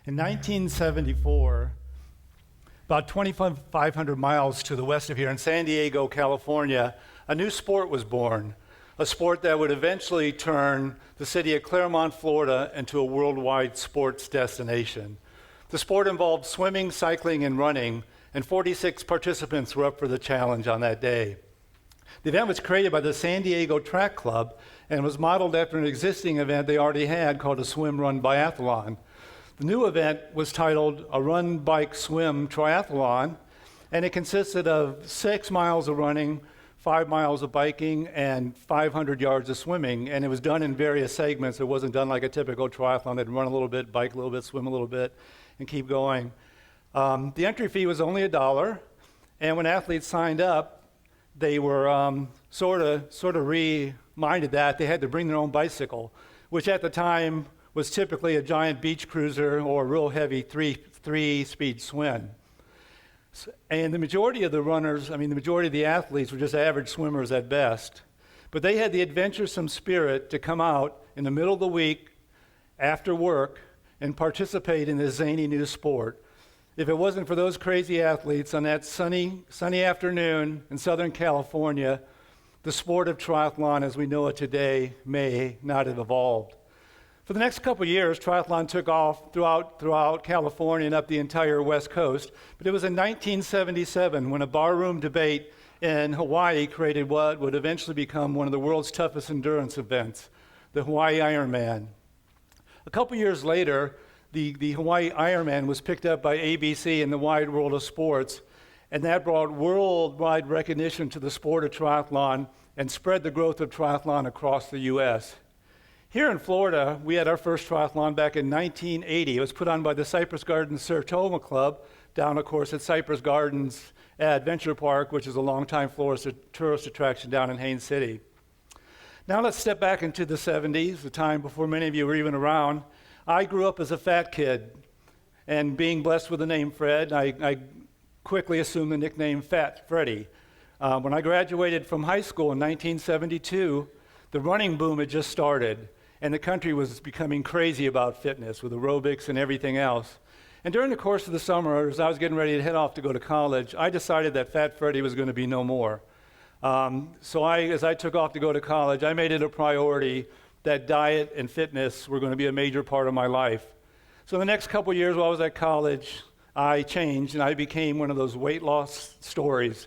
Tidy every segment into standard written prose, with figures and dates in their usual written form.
In 1974, about 2,500 miles to the west of here in San Diego, California, a new sport was born, a sport that would eventually turn the city of Claremont, Florida into a worldwide sports destination. The sport involved swimming, cycling, and running, and 46 participants were up for the challenge on that day. The event was created by the San Diego Track Club and was modeled after an existing event they already had called a swim-run biathlon. The new event was titled a Run, Bike, Swim Triathlon, and it consisted of 6 miles of running, 5 miles of biking, and 500 yards of swimming, and it was done in various segments. It wasn't done like a typical triathlon. They'd run a little bit, bike a little bit, swim a little bit, and keep going. The entry fee was only $1, and when athletes signed up, they were sort of reminded that they had to bring their own bicycle, which at the time was typically a giant beach cruiser or a real heavy three-speed swim. And the majority of the runners, the majority of the athletes were just average swimmers at best. But they had the adventuresome spirit to come out in the middle of the week after work and participate in this zany new sport. If it wasn't for those crazy athletes on that sunny afternoon in Southern California, the sport of triathlon as we know it today may not have evolved. For the next couple of years, triathlon took off throughout California and up the entire West Coast. But it was in 1977 when a barroom debate in Hawaii created what would eventually become one of the world's toughest endurance events, the Hawaii Ironman. A couple years later, the Hawaii Ironman was picked up by ABC in the wide world of sports, and that brought worldwide recognition to the sport of triathlon and spread the growth of triathlon across the U.S. Here in Florida, we had our first triathlon back in 1980. It was put on by the Cypress Gardens Sartoma Club, down, of course, at Cypress Gardens Adventure Park, which is a longtime Florida tourist attraction down in Haines City. Now let's step back into the 70s, the time before many of you were even around. I grew up as a fat kid, and being blessed with the name Fred, I quickly assumed the nickname Fat Freddy. When I graduated from high school in 1972, the running boom had just started, and the country was becoming crazy about fitness with aerobics and everything else. And during the course of the summer, as I was getting ready to head off to go to college, I decided that Fat Freddy was going to be no more. As I took off to go to college, I made it a priority that diet and fitness were going to be a major part of my life. So the next couple of years while I was at college, I changed and I became one of those weight loss stories.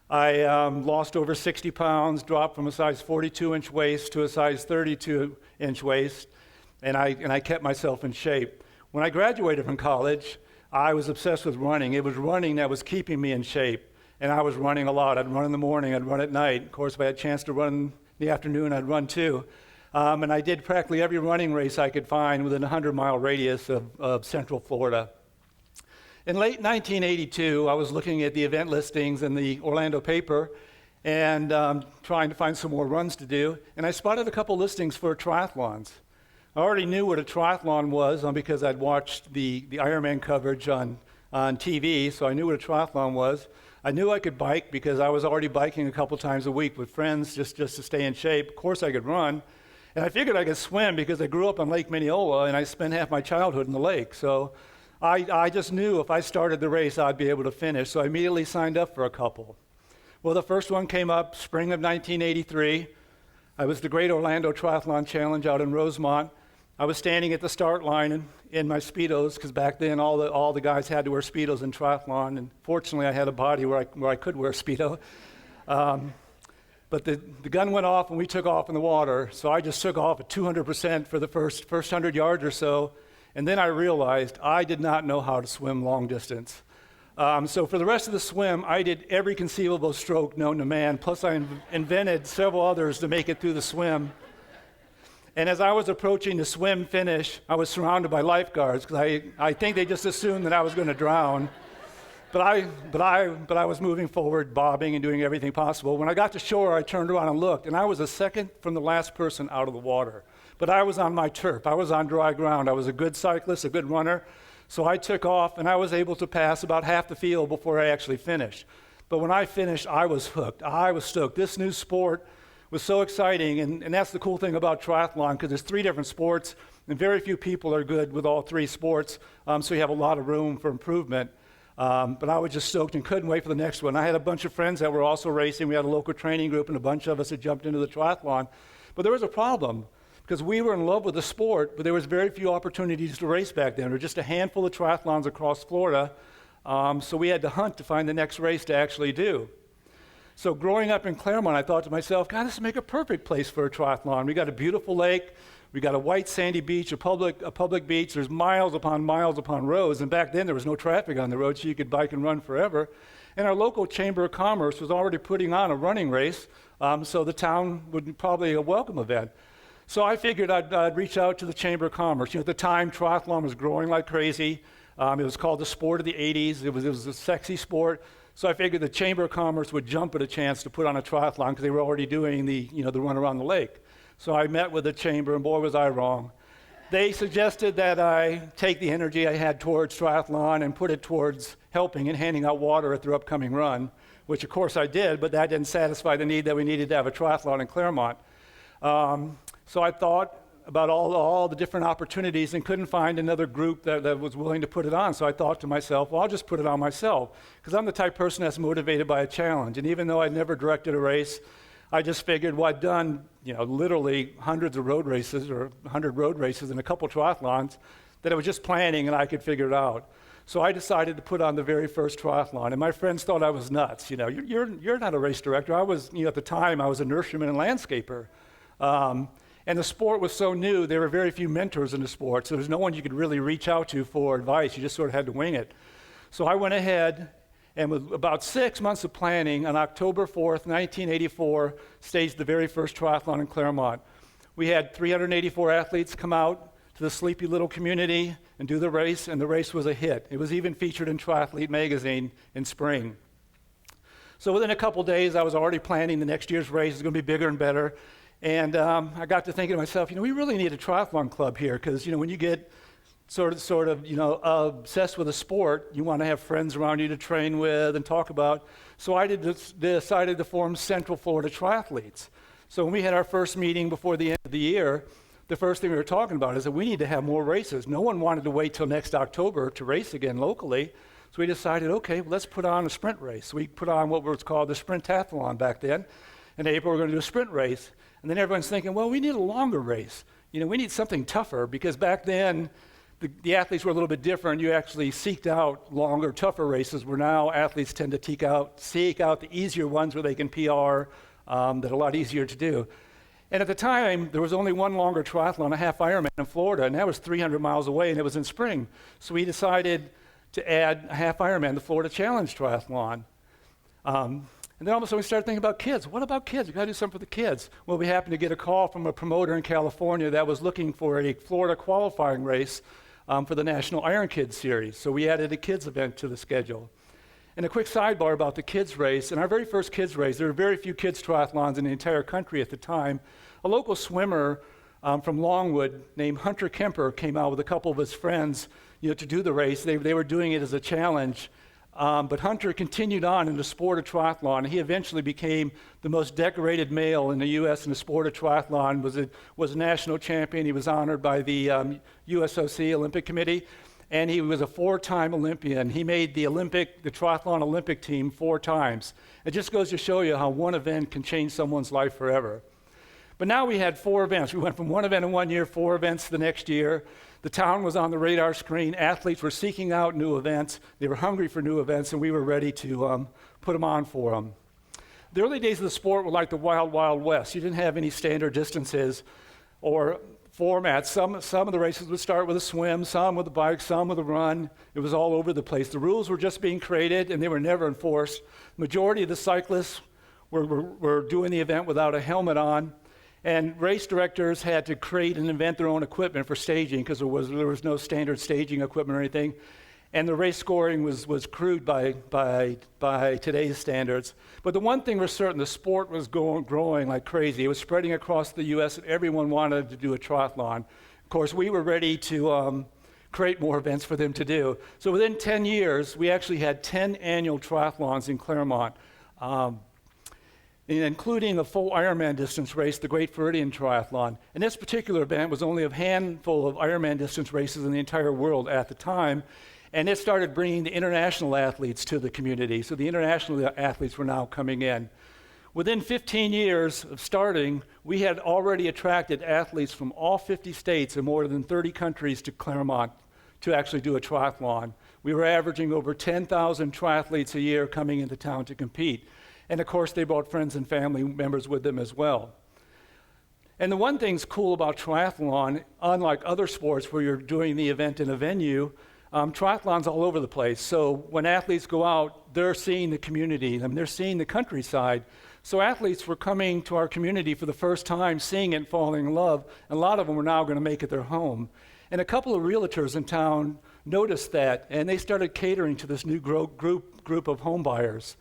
I lost over 60 pounds, dropped from a size 42-inch waist to a size 32-inch waist, and I kept myself in shape. When I graduated from college, I was obsessed with running. It was running that was keeping me in shape, and I was running a lot. I'd run in the morning, I'd run at night. Of course, if I had a chance to run in the afternoon, I'd run too. And I did practically every running race I could find within a 100-mile radius of Central Florida. In late 1982, I was looking at the event listings in the Orlando paper and trying to find some more runs to do, and I spotted a couple listings for triathlons. I already knew what a triathlon was because I'd watched the Ironman coverage on TV, so I knew what a triathlon was. I knew I could bike because I was already biking a couple times a week with friends just to stay in shape. Of course I could run, and I figured I could swim because I grew up on Lake Mineola and I spent half my childhood in the lake, so I just knew if I started the race, I'd be able to finish, so I immediately signed up for a couple. Well, the first one came up spring of 1983. I was the Great Orlando Triathlon Challenge out in Rosemont. I was standing at the start line in my Speedos, because back then all the guys had to wear Speedos in triathlon, and fortunately I had a body where I could wear a Speedo. But the gun went off and we took off in the water, so I just took off at 200% for the first 100 yards or so. And then I realized I did not know how to swim long distance. So for the rest of the swim, I did every conceivable stroke known to man, plus I invented several others to make it through the swim. And as I was approaching the swim finish, I was surrounded by lifeguards, because I think they just assumed that I was going to drown. But I was moving forward, bobbing and doing everything possible. When I got to shore, I turned around and looked, and I was a second from the last person out of the water. But I was on my turf. I was on dry ground. I was a good cyclist, a good runner. So I took off, and I was able to pass about half the field before I actually finished. But when I finished, I was hooked. I was stoked. This new sport was so exciting, and that's the cool thing about triathlon, because there's 3 different sports. And very few people are good with all three sports, so you have a lot of room for improvement. But I was just stoked and couldn't wait for the next one. I had a bunch of friends that were also racing. We had a local training group, and a bunch of us had jumped into the triathlon. But there was a problem, because we were in love with the sport, but there was very few opportunities to race back then. There were just a handful of triathlons across Florida, so we had to hunt to find the next race to actually do. So growing up in Claremont, I thought to myself, God, this would make a perfect place for a triathlon. We got a beautiful lake. We got a white sandy beach, a public beach. There's miles upon roads. And back then, there was no traffic on the road, so you could bike and run forever. And our local Chamber of Commerce was already putting on a running race, so the town would be probably a welcome event. So I figured I'd reach out to the Chamber of Commerce. At the time, triathlon was growing like crazy. It was called the sport of the 80s. It was a sexy sport. So I figured the Chamber of Commerce would jump at a chance to put on a triathlon because they were already doing the run around the lake. So I met with the Chamber, and boy, was I wrong. They suggested that I take the energy I had towards triathlon and put it towards helping and handing out water at their upcoming run, which of course I did, but that didn't satisfy the need that we needed to have a triathlon in Claremont. So I thought about all the different opportunities and couldn't find another group that was willing to put it on. So I thought to myself, well, I'll just put it on myself, because I'm the type of person that's motivated by a challenge. And even though I'd never directed a race, I just figured, well, I'd done, literally hundreds of road races or 100 road races and a couple triathlons, that I was just planning and I could figure it out. So I decided to put on the very first triathlon, and my friends thought I was nuts. You're not a race director. I was, at the time, I was a nurseryman and landscaper. And the sport was so new, there were very few mentors in the sport, so there's no one you could really reach out to for advice. You just sort of had to wing it. So I went ahead, and with about 6 months of planning, on October 4th, 1984, staged the very first triathlon in Claremont. We had 384 athletes come out to the sleepy little community and do the race, and the race was a hit. It was even featured in Triathlete magazine in spring. So within a couple days, I was already planning the next year's race. It's going to be bigger and better. And I got to thinking to myself, we really need a triathlon club here, because when you get sort of obsessed with a sport, you want to have friends around you to train with and talk about. So I decided to form Central Florida Triathletes. So when we had our first meeting before the end of the year, the first thing we were talking about is that we need to have more races. No one wanted to wait till next October to race again locally. So we decided, okay, well, let's put on a sprint race. So we put on what was called the Sprintathlon back then. In April, we're going to do a sprint race. And then everyone's thinking, well, we need a longer race. We need something tougher, because back then, the athletes were a little bit different. You actually seeked out longer, tougher races, where now athletes tend to seek out the easier ones where they can PR, that are a lot easier to do. And at the time, there was only one longer triathlon, a half Ironman in Florida, and that was 300 miles away, and it was in spring. So we decided to add a half Ironman, the Florida Challenge Triathlon. And then all of a sudden we started thinking about kids. What about kids? We've got to do something for the kids. Well, we happened to get a call from a promoter in California that was looking for a Florida qualifying race for the National Iron Kids Series. So we added a kids event to the schedule. And a quick sidebar about the kids race. In our very first kids race, there were very few kids triathlons in the entire country at the time. A local swimmer from Longwood named Hunter Kemper came out with a couple of his friends to do the race. They were doing it as a challenge. But Hunter continued on in the sport of triathlon, and he eventually became the most decorated male in the U.S. in the sport of triathlon, was a national champion. He was honored by the USOC Olympic Committee, and he was a 4-time Olympian. He made the triathlon Olympic team 4 times. It just goes to show you how one event can change someone's life forever. But now we had 4 events. We went from 1 event in 1 year, 4 events the next year. The town was on the radar screen. Athletes were seeking out new events. They were hungry for new events, and we were ready to put them on for them. The early days of the sport were like the wild, wild west. You didn't have any standard distances or formats. Some of the races would start with a swim, some with a bike, some with a run. It was all over the place. The rules were just being created, and they were never enforced. The majority of the cyclists were doing the event without a helmet on. And race directors had to create and invent their own equipment for staging, because there was no standard staging equipment or anything. And the race scoring was crude by today's standards. But the one thing was certain, the sport was growing like crazy. It was spreading across the U.S., and everyone wanted to do a triathlon. Of course, we were ready to create more events for them to do. So within 10 years, we actually had 10 annual triathlons in Claremont. including a full Ironman distance race, the Great Floridian Triathlon. And this particular event was only a handful of Ironman distance races in the entire world at the time, and it started bringing the international athletes to the community. So the international athletes were now coming in. Within 15 years of starting, we had already attracted athletes from all 50 states and more than 30 countries to Claremont to actually do a triathlon. We were averaging over 10,000 triathletes a year coming into town to compete. And of course, they brought friends and family members with them as well. And the one thing's cool about triathlon, unlike other sports where you're doing the event in a venue, triathlon's all over the place. So when athletes go out, they're seeing the community, they're seeing the countryside. So athletes were coming to our community for the first time, seeing it and falling in love, and a lot of them were now going to make it their home. And a couple of realtors in town noticed that, and they started catering to this new group of home buyers.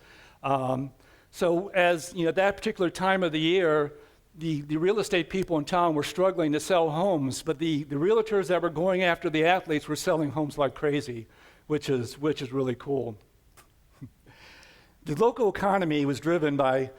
So as that particular time of the year, the real estate people in town were struggling to sell homes, but the realtors that were going after the athletes were selling homes like crazy, which is really cool. The local economy was driven by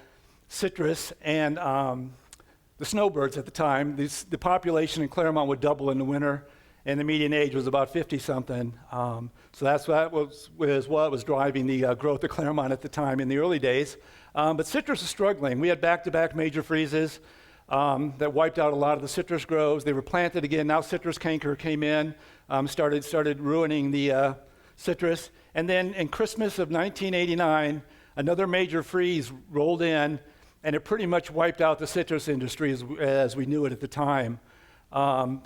citrus and the snowbirds at the time. The population in Claremont would double in the winter, and the median age was about 50-something. So that was what was driving the growth of Claremont at the time in the early days. But citrus was struggling. We had back-to-back major freezes that wiped out a lot of the citrus groves. They were planted again. Now citrus canker came in, started ruining the citrus. And then in Christmas of 1989, another major freeze rolled in, and it pretty much wiped out the citrus industry as we knew it at the time.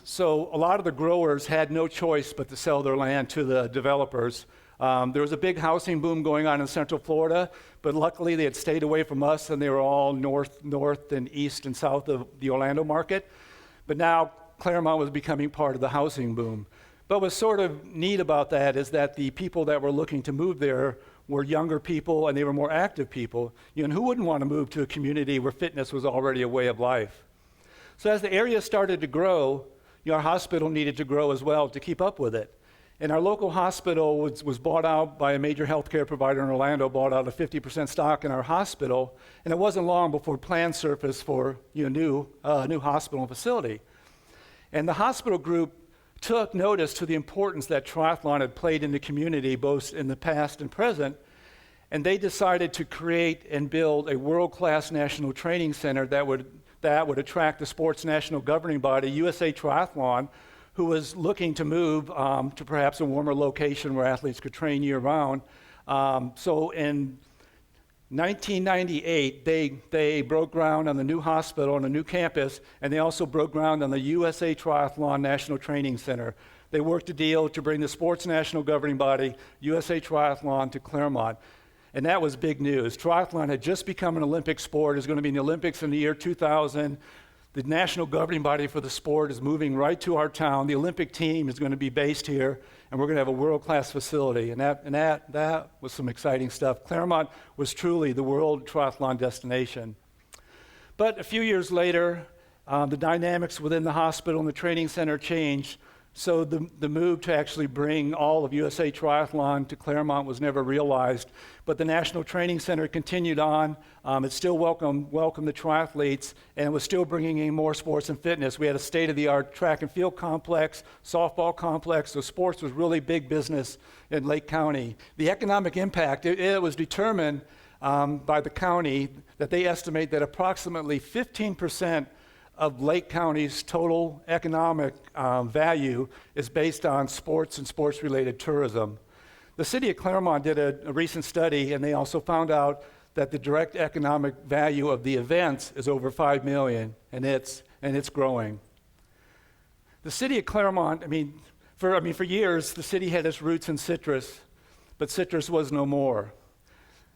So a lot of the growers had no choice but to sell their land to the developers. There was a big housing boom going on in Central Florida, but luckily they had stayed away from us, and they were all north and east and south of the Orlando market. But now Claremont was becoming part of the housing boom. But what's sort of neat about that is that the people that were looking to move there were younger people, and they were more active people. And who wouldn't want to move to a community where fitness was already a way of life? So as the area started to grow, our hospital needed to grow as well to keep up with it. And our local hospital was bought out by a major healthcare provider in Orlando, bought out a 50% stock in our hospital, and it wasn't long before plans surfaced for a new hospital and facility. And the hospital group took notice to the importance that triathlon had played in the community, both in the past and present, and they decided to create and build a world-class national training center that would attract the sport's national governing body, USA Triathlon, who was looking to move to perhaps a warmer location where athletes could train year-round. So in 1998, they broke ground on the new hospital and a new campus, and they also broke ground on the USA Triathlon National Training Center. They worked a deal to bring the sports national governing body, USA Triathlon, to Claremont. And that was big news. Triathlon had just become an Olympic sport. It was going to be in the Olympics in the year 2000. The national governing body for the sport is moving right to our town. The Olympic team is going to be based here, and we're going to have a world-class facility. And that was some exciting stuff. Claremont was truly the world triathlon destination. But a few years later, the dynamics within the hospital and the training center changed. So the move to actually bring all of USA Triathlon to Claremont was never realized. But the National Training Center continued on. It still welcomed the triathletes, and it was still bringing in more sports and fitness. We had a state-of-the-art track and field complex, softball complex, so sports was really big business in Lake County. The economic impact, it was determined by the county that they estimate that approximately 15% of Lake County's total economic value is based on sports and sports-related tourism. The city of Claremont did a recent study, and they also found out that the direct economic value of the events is over $5 million, and it's growing. The city of Claremont, for years, the city had its roots in citrus, but citrus was no more.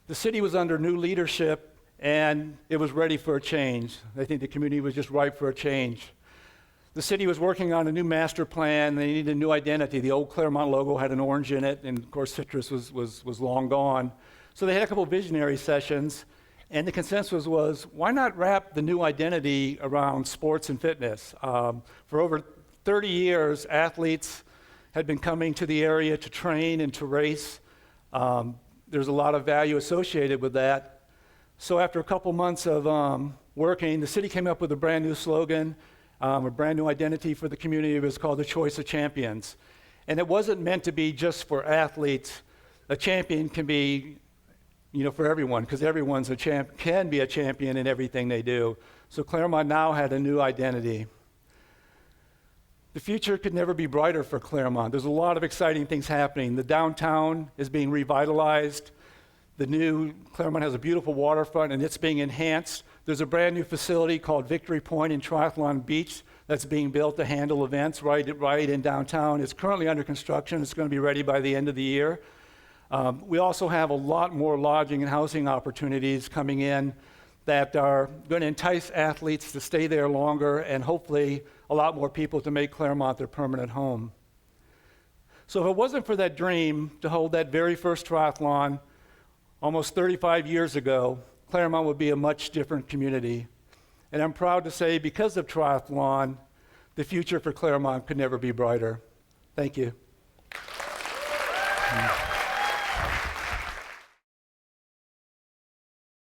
The city was under new leadership, and it was ready for a change. I think the community was just ripe for a change. The city was working on a new master plan. They needed a new identity. The old Claremont logo had an orange in it, and of course citrus was long gone. So they had a couple of visionary sessions, and the consensus was, why not wrap the new identity around sports and fitness? For over 30 years, athletes had been coming to the area to train and to race. There's a lot of value associated with that. So after a couple months of working, the city came up with a brand new slogan, a brand new identity for the community. It was called the Choice of Champions. And it wasn't meant to be just for athletes. A champion can be, for everyone, because everyone's can be a champion in everything they do. So Claremont now had a new identity. The future could never be brighter for Claremont. There's a lot of exciting things happening. The downtown is being revitalized. The new Claremont has a beautiful waterfront, and it's being enhanced. There's a brand new facility called Victory Point in Triathlon Beach that's being built to handle events right in downtown. It's currently under construction. It's going to be ready by the end of the year. We also have a lot more lodging and housing opportunities coming in that are going to entice athletes to stay there longer, and hopefully a lot more people to make Claremont their permanent home. So if it wasn't for that dream to hold that very first triathlon almost 35 years ago, Claremont would be a much different community. And I'm proud to say, because of triathlon, the future for Claremont could never be brighter. Thank you.